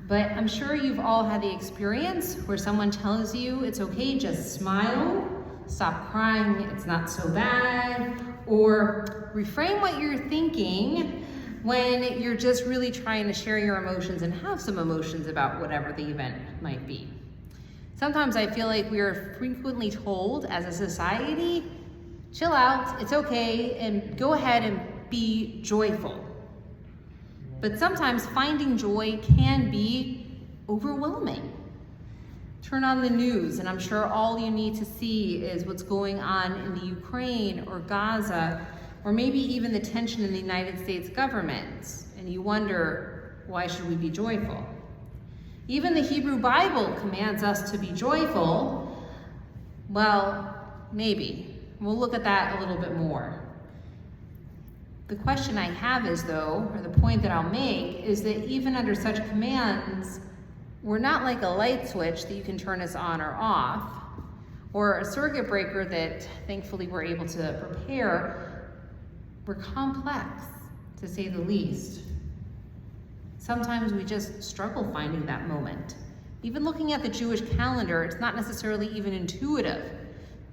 But I'm sure you've all had the experience where someone tells you it's okay, just smile, stop crying, it's not so bad, or reframe what you're thinking when you're just really trying to share your emotions and have some emotions about whatever the event might be. Sometimes I feel like we are frequently told as a society, chill out, it's okay, and go ahead and be joyful. But sometimes finding joy can be overwhelming. Turn on the news, and I'm sure all you need to see is what's going on in the Ukraine or Gaza, or maybe even the tension in the United States government, and you wonder, why should we be joyful? Even the Hebrew Bible commands us to be joyful. Well, maybe. We'll look at that a little bit more. The question I have is, though, or the point that I'll make, is that even under such commands, we're not like a light switch that you can turn us on or off, or a circuit breaker that thankfully we're able to repair. We're complex, to say the least. Sometimes we just struggle finding that moment. Even looking at the Jewish calendar, it's not necessarily even intuitive.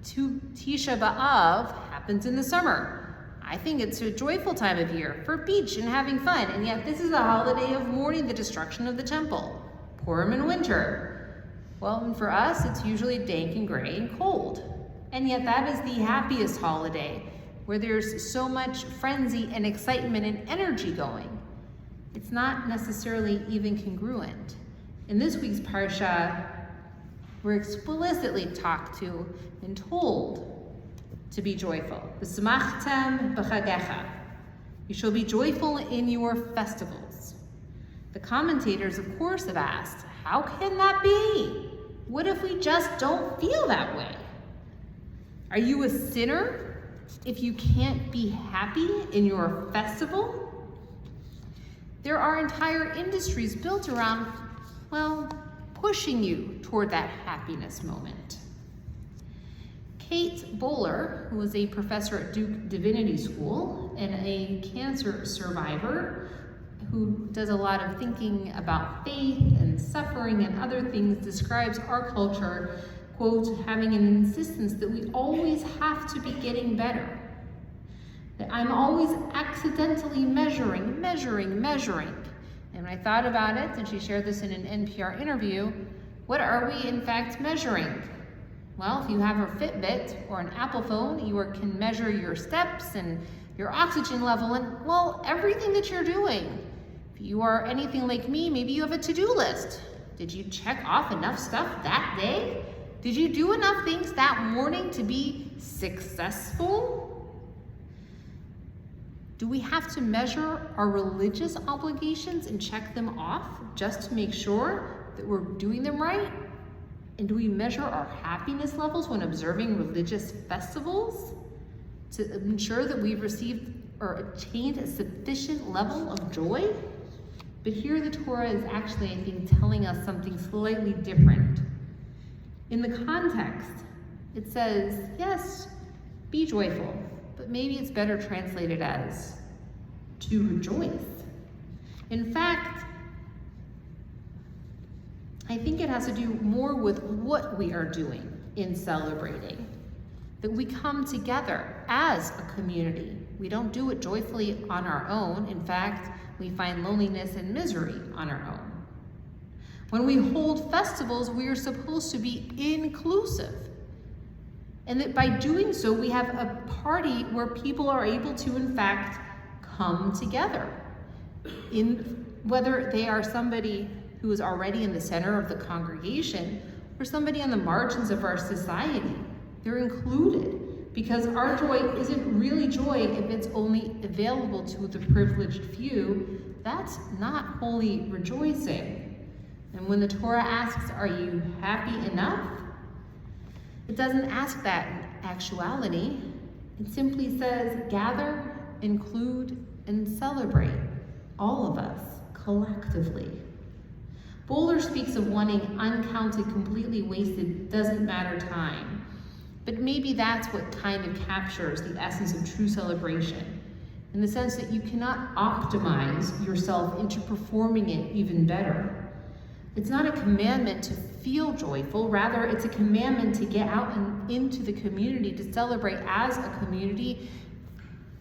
Tisha B'Av happens in the summer. I think it's a joyful time of year for beach and having fun, and yet this is a holiday of mourning the destruction of the temple. Purim in winter. Well, and for us, it's usually dank and gray and cold. And yet that is the happiest holiday, where there's so much frenzy and excitement and energy going. It's not necessarily even congruent. In this week's Parsha, we're explicitly talked to and told to be joyful. V'samachtem b'chagecha. You shall be joyful in your festivals. The commentators, of course, have asked, how can that be? What if we just don't feel that way? Are you a sinner if you can't be happy in your festival? There are entire industries built around, well, pushing you toward that happiness moment. Kate Bowler, who was a professor at Duke Divinity School and a cancer survivor who does a lot of thinking about faith and suffering and other things, describes our culture, quote, having an insistence that we always have to be getting better. That I'm always accidentally measuring. And when I thought about it, and she shared this in an NPR interview, what are we in fact measuring? Well, if you have a Fitbit or an Apple phone, you can measure your steps and your oxygen level and, well, everything that you're doing. If you are anything like me, maybe you have a to-do list. Did you check off enough stuff that day? Did you do enough things that morning to be successful? Do we have to measure our religious obligations and check them off just to make sure that we're doing them right? And do we measure our happiness levels when observing religious festivals to ensure that we've received or attained a sufficient level of joy? But here the Torah is actually, I think, telling us something slightly different. In the context, it says, yes, be joyful, but maybe it's better translated as to rejoice. In fact, I think it has to do more with what we are doing in celebrating. That we come together as a community. We don't do it joyfully on our own. In fact, we find loneliness and misery on our own. When we hold festivals, we are supposed to be inclusive. And that by doing so, we have a party where people are able to, in fact, come together. Whether they are somebody who is already in the center of the congregation or somebody on the margins of our society. They're included because our joy isn't really joy if it's only available to the privileged few. That's not holy rejoicing. And when the Torah asks, are you happy enough? It doesn't ask that in actuality. It simply says, gather, include, and celebrate, all of us, collectively. Bowler speaks of wanting uncounted, completely wasted, doesn't matter time. But maybe that's what kind of captures the essence of true celebration, in the sense that you cannot optimize yourself into performing it even better. It's not a commandment to feel joyful. Rather, it's a commandment to get out and into the community, to celebrate as a community,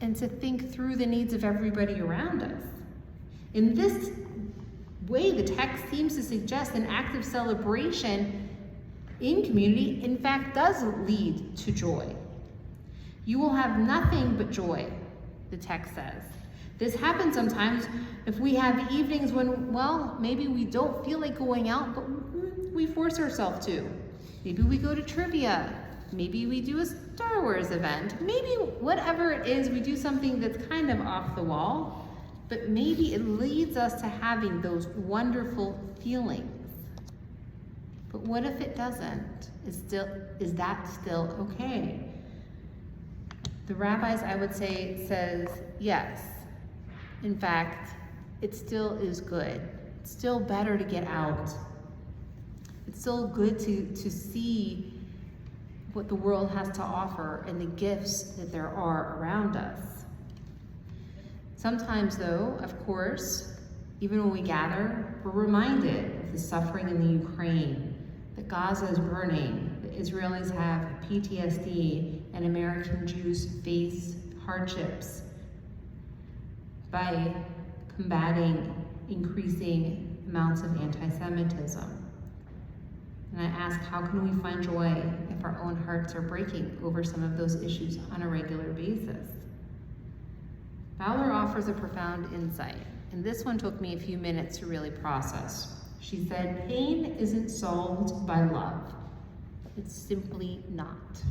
and to think through the needs of everybody around us. In this way, the text seems to suggest an act of celebration in community, in fact, does lead to joy. You will have nothing but joy, the text says. This happens sometimes if we have evenings when, well, maybe we don't feel like going out, but we force ourselves to. Maybe we go to trivia. Maybe we do a Star Wars event. Maybe whatever it is, we do something that's kind of off the wall, but maybe it leads us to having those wonderful feelings. But what if it doesn't? Is that still okay? The rabbis, I would say, says yes. In fact, it still is good. It's still better to get out. It's still good to see what the world has to offer and the gifts that there are around us. Sometimes though, of course, even when we gather, we're reminded of the suffering in the Ukraine, that Gaza is burning, that Israelis have PTSD, and American Jews face hardships by combating increasing amounts of anti-Semitism. And I ask, how can we find joy if our own hearts are breaking over some of those issues on a regular basis? Fowler offers a profound insight, and this one took me a few minutes to really process. She said, pain isn't solved by love. It's simply not.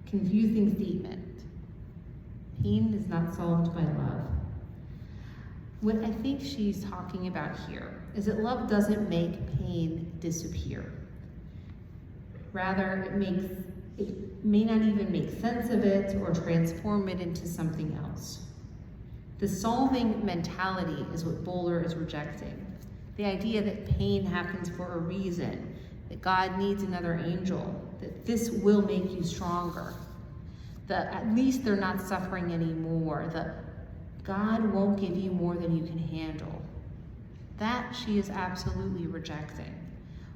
Confusing statement. Pain is not solved by love. What I think she's talking about here is that love doesn't make pain disappear. Rather, it may not even make sense of it or transform it into something else. The solving mentality is what Bowler is rejecting. The idea that pain happens for a reason, that God needs another angel, that this will make you stronger, that at least they're not suffering anymore, that God won't give you more than you can handle. That she is absolutely rejecting.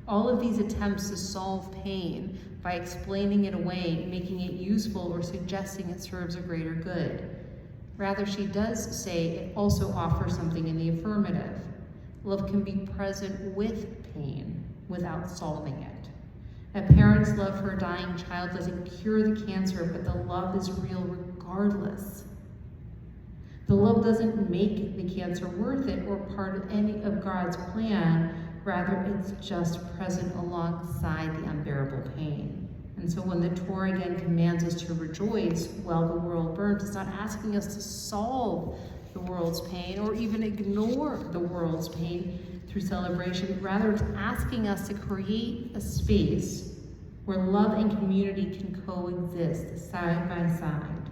All of these attempts to solve pain by explaining it away, making it useful, or suggesting it serves a greater good. Rather, she does say it also offers something in the affirmative. Love can be present with pain without solving it. A parent's love for a dying child doesn't cure the cancer, but the love is real regardless. The love doesn't make the cancer worth it or part of any of God's plan. Rather, it's just present alongside the unbearable pain. And so when the Torah again commands us to rejoice while the world burns, it's not asking us to solve the world's pain or even ignore the world's pain through celebration. Rather, it's asking us to create a space where love and community can coexist side by side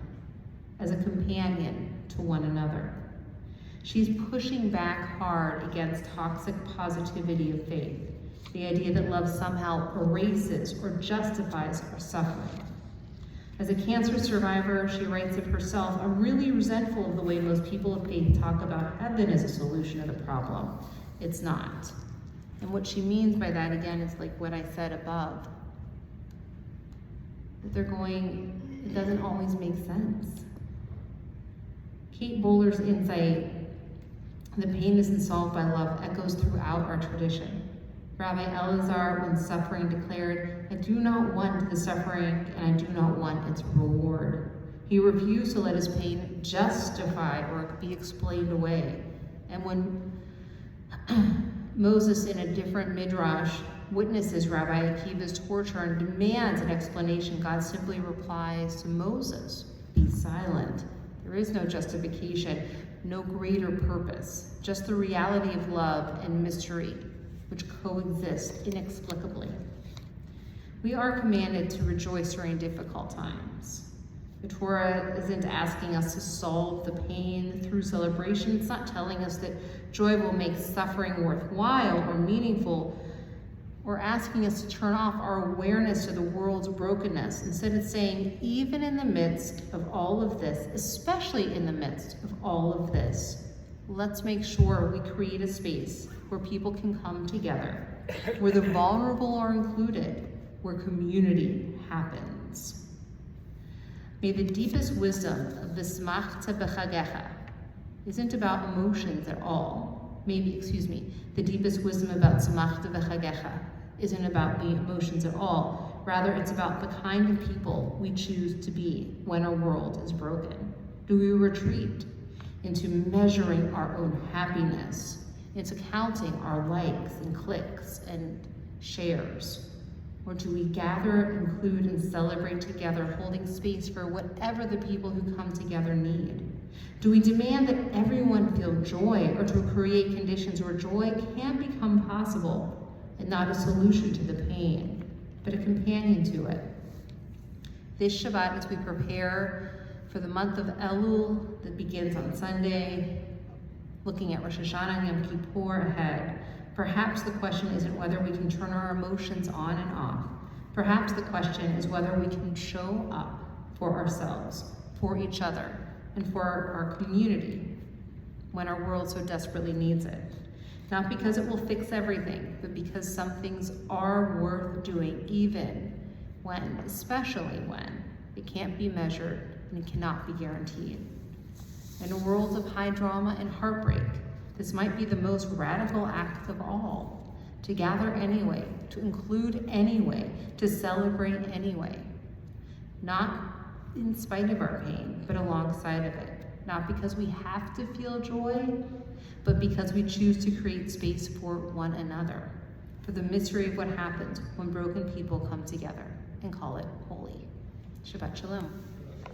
as a companion to one another. She's pushing back hard against toxic positivity of faith, the idea that love somehow erases or justifies our suffering. As a cancer survivor, she writes of herself, I'm really resentful of the way most people of faith talk about heaven as a solution to the problem. It's not. And what she means by that, again, is like what I said above. That it doesn't always make sense. Kate Bowler's insight, the pain isn't solved by love, echoes throughout our tradition. Rabbi Elazar, when suffering, declared, I do not want the suffering and I do not want its reward. He refused to let his pain justify or be explained away. And when Moses, in a different midrash, witnesses Rabbi Akiva's torture and demands an explanation, God simply replies to Moses, be silent. There is no justification, no greater purpose, just the reality of love and mystery, which coexist inexplicably. We are commanded to rejoice during difficult times. The Torah isn't asking us to solve the pain through celebration. It's not telling us that joy will make suffering worthwhile or meaningful, or asking us to turn off our awareness to the world's brokenness. Instead, it's saying, even in the midst of all of this, especially in the midst of all of this, let's make sure we create a space where people can come together, where the vulnerable are included, where community happens. May the deepest wisdom of V'smachta b'chagecha isn't about emotions at all. The deepest wisdom about Tzmachta b'chagecha isn't about the emotions at all. Rather, it's about the kind of people we choose to be when our world is broken. Do we retreat into measuring our own happiness, into counting our likes and clicks and shares? Or do we gather, include, and celebrate together, holding space for whatever the people who come together need? Do we demand that everyone feel joy, or to create conditions where joy can become possible and not a solution to the pain, but a companion to it? This Shabbat, as we prepare for the month of Elul that begins on Sunday, looking at Rosh Hashanah and Yom Kippur ahead, perhaps the question isn't whether we can turn our emotions on and off. Perhaps the question is whether we can show up for ourselves, for each other, and for our community when our world so desperately needs it. Not because it will fix everything, but because some things are worth doing, even when, especially when, it can't be measured and it cannot be guaranteed. In a world of high drama and heartbreak, this might be the most radical act of all. To gather anyway, to include anyway, to celebrate anyway. Not in spite of our pain, but alongside of it. Not because we have to feel joy, but because we choose to create space for one another. For the mystery of what happens when broken people come together and call it holy. Shabbat Shalom.